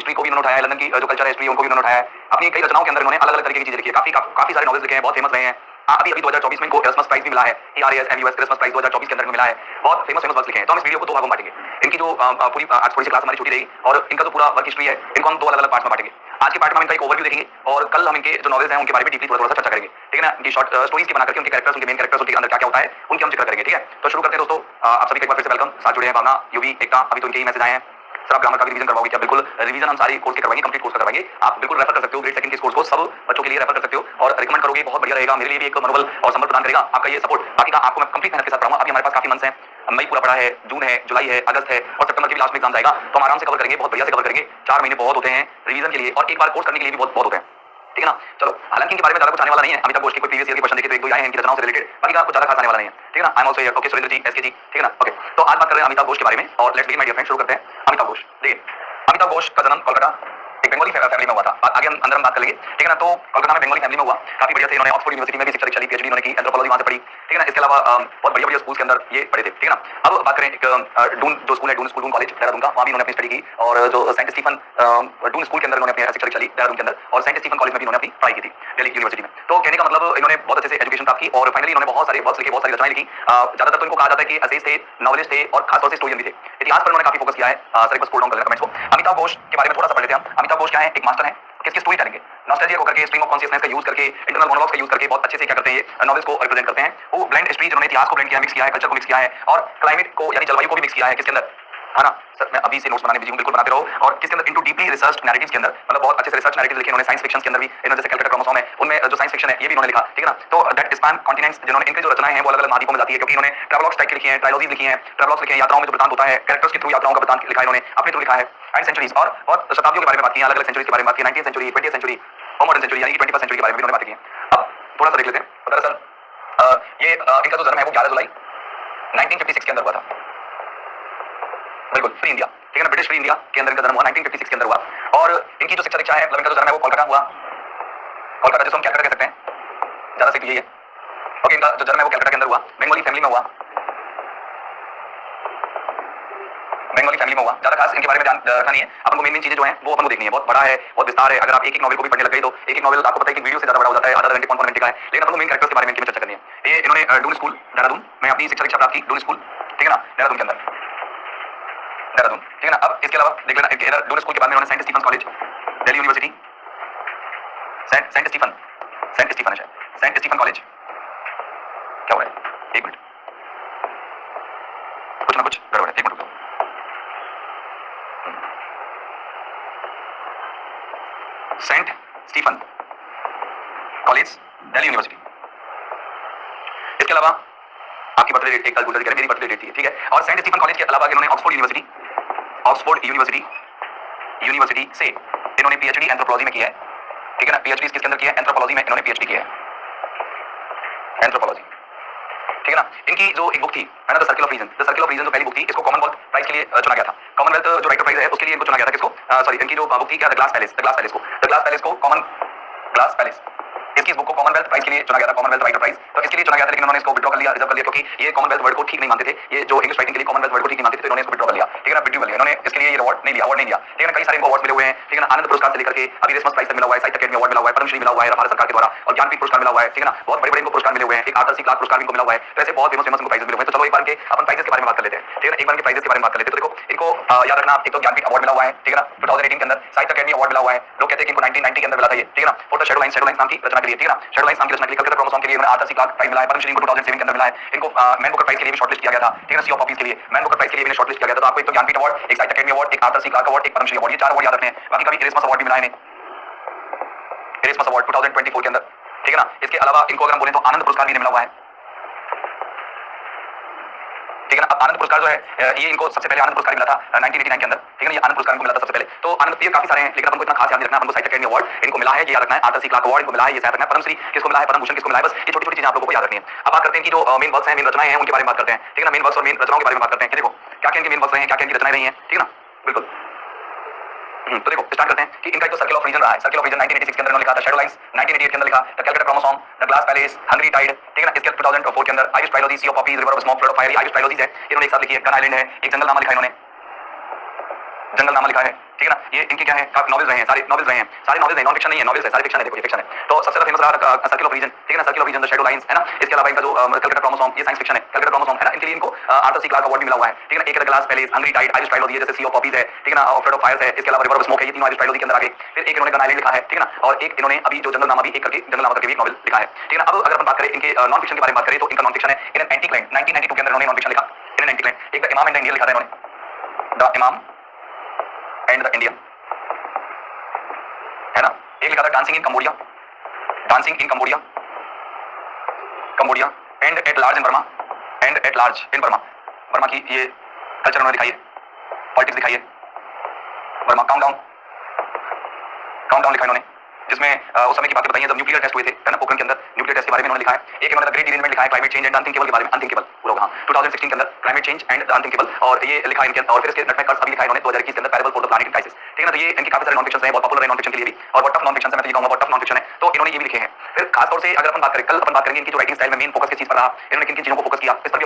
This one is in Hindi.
हिस्ट्री को भी उन्होंने उठाया है, लंदन की जो कल्चर है, हिस्ट्री उनको भी उन्होंने उठाया है। अपनी कई रचनाओं के अंदर उन्होंने अलग-अलग तरीके की चीजें लिखी है, काफी सारे नॉवेल्स लिखे हैं, बहुत फेमस रहे हैं। अभी 2024 में इनको एरस्मस प्राइज भी मिला है, ERASMUS एरस्मस प्राइज 2024 के अंदर इनको मिला है। बहुत फेमस वर्क्स लिखे हैं। तो हम इस वीडियो को दो भागों में बांटेंगे। इनकी जो पूरी आज थोड़ी सी क्लास हमारी छूटी रहेगी और इनका जो पूरा वर्क हिस्ट्री है इनको हम दो अलग-अलग पार्ट्स में बांटेंगे। आज के पार्ट में हम इनका एक ओवरव्यू देखेंगे और कल हम इनके जो नॉवेल्स हैं उनके बारे में डीपली थोड़ा सा चर्चा करेंगे, ठीक है ना। इनकी शॉर्ट स्टोरीज की बना करके उनके कैरेक्टर्स, उनके मेन कैरेक्टर्स, उनके अंदर क्या क्या होता है उनके हम जिक्र करेंगे, ठीक है। तो शुरू करते हैं दोस्तों। आप सभी का एक बार फिर से वेलकम। साथ जुड़े हैं भावना, यूवी, एकता, अभी तो इनके ही मैसेज आए हैं। सर आप ग्रामर का भी रिवीजन करवाओगे क्या? बिल्कुल, रिवीजन हम सारी कोर्स के करवाएंगे, कंप्लीट कोर्स का करवाएंगे। आप बिल्कुल रेफर कर सकते हो ग्रेड सेकंड के कोर्स को, सब बच्चों के लिए रेफर कर सकते हो और रिकमेंड करोगे, बहुत बढ़िया रहेगा। मेरे लिए भी एक मनोबल और संबल प्रदान करेगा आपका ये सपोर्ट। बाकी का आपको मैं कंप्लीट मेहनत के साथ पढ़ाऊंगा। अभी हमारे पास काफी मंथ्स हैं, मई पूरा पड़ा है, जून है, जुलाई है, अगस्त है और सितंबर के भी लास्ट में एग्जाम जाएगा, तो हम आराम से कवर करेंगे, बहुत बढ़िया से कवर करेंगे। 4 महीने बहुत होते हैं रिवीजन के लिए और एक बार कोर्स करने के लिए भी बहुत होते हैं, ठीक है ना। चलो, हालांकि इनके बारे में ज्यादा कुछ आने वाला नहीं है। अमिताभ घोष की कोई प्रीवियस ईयर के क्वेश्चन देखे तो एक दो आए हैं इनकी रचनाओं से रिलेटेड, बाकी का कुछ ज्यादा खास आने वाला नहीं है, ठीक है ना। I am also here, okay. Surendra ji, SK ji, ठीक है ना, ओके। तो आज बात कर रहे हैं अमिताभ घोष के बारे में और let's begin my dear friend. शुरू करते हैं। अमिताभ घोष, देखिए, अमिताभ घोष का जन्म कोलकाता एक बंगाली फैमिली में हुआ था। आगे हम अंदर हम बात कर लेंगे, ठीक है ना। तो कोलकाता में बंगाली फैमिली में हुआ, काफी बढ़िया से इन्होंने ऑक्सफोर्ड यूनिवर्सिटी में भी शिक्षा दीक्षा ली, PhD इन्होंने की, एंथ्रोपोलॉजी वहां से पढ़ी, ठीक है ना। इसके अलावा बहुत बढ़िया स्कूल्स के अंदर ये पढ़े थे, ठीक है ना। अब बात करें एक डून जो स्कूल है, डून स्कूल, डून कॉलेज देहरादून का, वहां भी इन्होंने अपनी स्टडी की और जो सेंट स्टीफन डून स्कूल के अंदर इन्होंने अपनी शिक्षा दीक्षा ली देहरादून के अंदर और सेंट स्टीफन कॉलेज में भी इन्होंने अपनी पढ़ाई की थी दिल्ली यूनिवर्सिटी में। तो कहने का मतलब इन्होंने बहुत अच्छे से एजुकेशन प्राप्त की और फाइनली इन्होंने बहुत सारे वर्क्स लिखे, बहुत सारी रचनाएं लिखी। ज्यादातर तो इनको कहा जाता है कि असेज थे, नॉवेलिस्ट थे और खासतौर से स्टोरियन भी थे। इतिहास पर उन्होंने काफी फोकस किया है। सर एक बार स्क्रॉल डाउन कर लेना कमेंट्स को। अमिताभ घोष के बारे में थोड़ा सा पढ़ लेते हैं हम। अमिताभ घोष क्या है? एक मास्टर है किसकी? स्टोरी टेलिंग के, नॉस्टैल्जिया को करके, स्ट्रीम ऑफ कॉन्शियसनेस का यूज करके, इंटरनल मोनोलॉग्स का यूज करके बहुत अच्छे से क्या करते हैं ये नॉवेल्स को रिप्रेजेंट करते हैं। वो ब्लेंड हिस्ट्री, जिन्होंने इतिहास को ब्लेंड किया, मिक्स किया है, कल्चर को मिक्स किया है और क्लाइमेट को यानी जलवायु को भी मिक्स किया है किसके अंदर, है ना। सर मैं अभी से नोट्स बनाने बिजी हूं, बिल्कुल बनाते रहो। और किसके अंदर? इनटू डीपली रिसर्च नैरेटिव्स के अंदर, मतलब बहुत अच्छे से रिसर्च नैरेटिव्स लिखे इन्होंने। साइंस फिक्शन के अंदर भी इन्होंने, जैसे कैलकाटा क्रोमोसोम है उनमें जो साइंस फिक्शन है ये भी इन्होंने लिखा, ठीक है ना। तो दैट स्पैन कॉन्टिनेंट्स, जिन्होंने इनके जो रचनाएं हैं वो अलग-अलग महाद्वीपों में जाती है, क्योंकि इन्होंने ट्रैवलॉग्स टाइप की लिखी हैं, ट्रायलॉजीज लिखी हैं, ट्रैवलॉग्स लिखे हैं, यात्राओं में जो वृत्तांत होता है, कैरेक्टर्स के थ्रू यात्राओं का वृत्तांत लिखा है इन्होंने, अपने थ्रू लिखा है। एंड सेंचुरीज और बहुत शताब्दियों के बारे में बात की है, अलग-अलग सेंचुरीज के बारे में बात की, 19th सेंचुरी, 20th सेंचुरी और मॉडर्न सेंचुरी यानी कि 21st सेंचुरी के बारे में भी इन्होंने बात की है। अब थोड़ा सा देख लेते हैं। तो दरअसल ये इनका जो जन्म है वो 11 जुलाई 1956 के अंदर हुआ था, बिल्कुल फ्री इंडिया, ठीक है ना, ब्रिटिश फ्री इंडिया के अंदर इनका जन्म हुआ 1956 के अंदर हुआ। और इनकी जो शिक्षा दीक्षा है, मतलब इनका जो जन्म है वो कोलकाता हुआ, कोलकाता जिसको हम कैलकाटा कह सकते हैं, ज्यादा सही तो यही है, ओके। इनका जो जन्म है वो कैलकाटा के अंदर हुआ, बंगाली फैमिली में हुआ, बंगाली फैमिली में हुआ। ज्यादा खास इनके बारे में जान रखना नहीं है, अपन को मेन चीजें जो हैं वो अपन को देखनी है। बहुत बड़ा है, बहुत विस्तार है, अगर आप एक एक नॉवेल को भी पढ़ने लग गए तो एक एक नॉवेल आपको पता है कि वीडियो से ज्यादा बड़ा हो जाता है, आधा घंटे कौन घंटे का है, लेकिन अपन को मेन कैरेक्टर्स के बारे में इनकी चर्चा करनी है। ये इन्होंने डून स्कूल देहरादून में अपनी शिक्षा दीक्षा प्राप्त की, डून स्कूल, ठीक है ना, देहरादून के अंदर, देहरादून, ठीक है ना। अब इसके अलावा देख लेना, इधर डून स्कूल के बाद में इन्होंने Saint Stephen College, Delhi University, Saint Stephen है, सेंट स्टीफन कॉलेज, क्या हो रहा है? एक मिनट, कुछ ना कुछ गड़बड़ है, एक मिनट रुको। Saint Stephen College, Delhi University. इसके अलावा आपकी बर्थडे डेट एक कल दूसरा मेरी बर्थडे डेट थी, ठीक है। और सेंट स्टीफन कॉलेज के अलावा इन्होंने ऑक्सफोर्ड यूनिवर्सिटी से इन्होंने PhD एंथ्रोपोलॉजी में किया है, ठीक है ना। PhD किसके अंदर किया है? एंथ्रोपोलॉजी में इन्होंने PhD किया है, एंथ्रोपोलॉजी, ठीक है ना। इनकी जो एक बुक थी है ना, द सर्किल ऑफ रीजन, जो पहली बुक थी, इसको कॉमनवेल्थ प्राइज के लिए चुना गया था। कॉमनवेल्थ जो राइटर प्राइज है उसके लिए इनको चुना गया था, किसको? सॉरी, इनकी जो बुक थी क्या, द ग्लास पैलेस को कॉमन ग्लास पैलेस, इसकी बुक को कॉमनवेल्थ प्राइज के लिए चुना गया था, कॉमनवेल्थ राइटर प्राइज। तो इसके लिए चुना गया था, लेकिन उन्होंने इसको विड्रॉ कर लिया, रिजर्व कर लिया, क्योंकि ये कॉमनवेल्थ वर्ड को ठीक नहीं मानते थे, ये जो इंग्लिश राइटिंग के लिए कॉमनवेल्थ वर्ड को ठीक नहीं मानते थे, तो इन्होंने इसको विड्रॉ कर लिया, ठीक है ना, विड्रॉ कर लिया इन्होंने। इसके लिए ये अवार्ड नहीं लिया, ठीक है ना। कई सारे इनको अवार्ड मिले हुए हैं, ठीक है ना, आनंद पुरस्कार से लेकर के अभी एरस्मस प्राइज तक मिला हुआ है, साहित्य अकादमी अवार्ड मिला हुआ है, पद्मश्री मिला हुआ है भारत सरकार के द्वारा और ज्ञानपीठ पुरस्कार मिला हुआ है, ठीक है ना। बहुत बड़े-बड़े इनको पुरस्कार मिले हुए हैं, एक आर्थर सी क्लार्क पुरस्कार भी इनको मिला हुआ है। तो ऐसे बहुत फेमस इनको प्राइजेस मिले हुए हैं। तो चलो एक बार के अपन प्राइजेस के बारे में बात कर लेते हैं, ठीक है ना। एक बार के प्राइजेस के बारे में बात कर लेते हैं। तो देखो इनको याद रखना, एक तो ज्ञानपीठ अवार्ड मिला हुआ है, ठीक है ना, 2018 के अंदर, साहित्य अकादमी अवार्ड मिला हुआ है, लोग कहते हैं कि इनको 1990 के अंदर मिला था ये, ठीक है ना, फॉर द शैडो लाइन्स नाम की रचना के लिए, ठीक है ना, शैडो लाइन्स नाम की रचना के लिए, कैलकाटा क्रोमोसोम के लिए इन्होंने आर्थर सी क्लार्क प्राइज मिला है, पद्मश्री इनको 2007 के अंदर मिला है। इनको मैन बुकर प्राइज के लिए भी शॉर्टलिस्ट किया गया था, ठीक है ना, सी ऑफ ऑफिस के लिए मैन बुकर प्राइज के लिए भी शॉर्टलिस्ट किया गया था। तो आपको एक तो ज्ञानपीठ अवार्ड, एक साहित्य अकादमी अवार्ड, एक आर्थर सी क्लार्क अवार्ड, एक पद्मश्री अवार्ड, ये 4 अवार्ड याद रखने हैं। बाकी कभी एरस्मस अवार्ड भी मिला है इन्हें, एरस्मस अवार्ड 2024 के अंदर, ठीक है ना। इसके अलावा इनको अगर हम बोलें तो आनंद पुरस्कार भी मिला हुआ है, ठीक है ना। अब आनंद पुरस्कार जो है ये इनको सबसे पहले आनंद पुरस्कार मिला था 1989 के अंदर, ठीक है ना, ये आनंद पुरस्कार इनको मिला था सबसे पहले। तो आनंद ये काफी सारे हैं, लेकिन अपन को इतना खास याद नहीं रखना, अपन को साहित्य अकादमी अवार्ड इनको मिला है, ये याद रखना है। आर्थर सी क्लार्क अवार्ड इनको मिला है, ये याद रखना है। पद्मश्री किसको मिला है, पद्म भूषण किसको मिला है, बस ये छोटी छोटी चीजें आप लोगों को याद रखनी है। अब बात करते हैं कि जो मेन वर्क्स हैं, मेन रचनाएं हैं, उनके बारे में बात करते हैं, ठीक है ना। मेन वर्क्स और मेन रचनाओं के बारे में बात करते हैं कि देखो क्या क्या इनके मेन वर्क्स रहे हैं, क्या क्या इनकी रचनाएं रही हैं, ठीक है ना, बिल्कुल। तो देखो स्टार्ट करते हैं कि इनका जो सर्किल ऑफ रीजन रहा है, सर्किल ऑफ रीजन 1986 के अंदर इन्होंने लिखा था, शैडो लाइन्स 1988 के अंदर लिखा, the Calcutta Chromosome, the Glass Palace, Hungry Tide, ठीक है ना। इसके 2004 के अंदर आयुष trilogy, Sea of Poppies, River of Smoke, Flood of Fire, आयुष ट्रायलॉजीज है, इन्होंने एक साथ लिखी है। गन आइलैंड है, एक जंगल नामा लिखा है इन्होंने, जंगल नामा लिखा है, ठीक है ना। ये इनके क्या है, नॉवेल्स रहे हैं, सारे नॉवेल्स रहे हैं, सारे नॉवेल्स हैं, नॉन फिक्शन नहीं है, नॉवेल्स है, सारे फिक्शन है, देखो ये फिक्शन है। तो सबसे ज्यादा फेमस रहा सर्किल ऑफ रीजन, ठीक है ना, Circle of Reason, The Shadow Lines, है ना। इसके अलावा इनका जो कैलकाटा क्रोमोसोम, ये साइंस फिक्शन है, कैलकाटा क्रोमोसोम, है ना। इनके लिए इनको आर्थर सी क्लार्क अवार्ड भी मिला हुआ है, ठीक है ना। एक ग्लास पहले हंग्री टाइड, आयरिश ट्रायलॉजी है, जैसे सी ऑफ पॉपीज है, ठीक है ना, ऑफ ऑफ फायर्स है, इसके अलावा रिवर ऑफ स्मोक है, ये तीनों आयरिश ट्रायलॉजी के अंदर आ गए। फिर एक इन्होंने गन आइलैंड लिखा है, ठीक है ना, और एक इन्होंने अभी जो जंगल नामा भी एक करके, जंगल नामा करके भी एक नॉवेल लिखा है, ठीक है ना। अब अगर अपन बात करें इनके नॉन फिक्शन के बारे में बात करें तो इनका नॉन फिक्शन है इन एन एंटी क्लाइंट, 1992 के अंदर इन्होंने नॉन फिक्शन लिखा, इन एन एंटी क्लाइंट। एक द इमाम एंड द इंडियन लिखा था इन्होंने, द इमाम एंड द इंडियन, है ना। एक लिखा था dancing in Cambodia, dancing in Cambodia, Cambodia and at large in Burma, and at large in Burma, Burma की ये कल्चर उन्होंने दिखाई है, पॉलिटिक्स दिखाई है, बर्मा काउंटडाउन, काउंटडाउन लिखा है इन्होंने, जिसमें उस समय की बातें बताई हैं जब न्यूक्लियर टेस्ट हुए थे, है ना, पोखरण के अंदर न्यूक्लियर टेस्ट के बारे में इन्होंने लिखा है। एक इन्होंने द ग्रेट डिरेंजमेंट लिखा है, क्लाइमेट चेंज एंड अनथिंकेबल के बारे में, अनथिंकेबल पूरा होगा, 2016 के अंदर climate change and the unthinkable, और ये लिखा है इनके अंदर। और फिर इसके नटमेग कर्स अभी लिखा है इन्होंने 2021 के अंदर, parable for the planet in crisis, ठीक है ना। तो ये इनके काफी सारे नॉन फिक्शन हैं, बहुत पॉपुलर है नॉन फिक्शन के लिए भी, और बहुत टफ नॉन फिक्शन है, मैं तो ये कहूंगा बहुत टफ नॉन फिक्शन है, तो इन्होंने ये भी लिखे हैं। फिर खास तौर से अगर अपन बात करें, कल अपन बात करेंगे इनकी जो राइटिंग स्टाइल में मेन फोकस किस चीज पर रहा, इन्होंने किन किन चीजों को फोकस किया, इस पर भी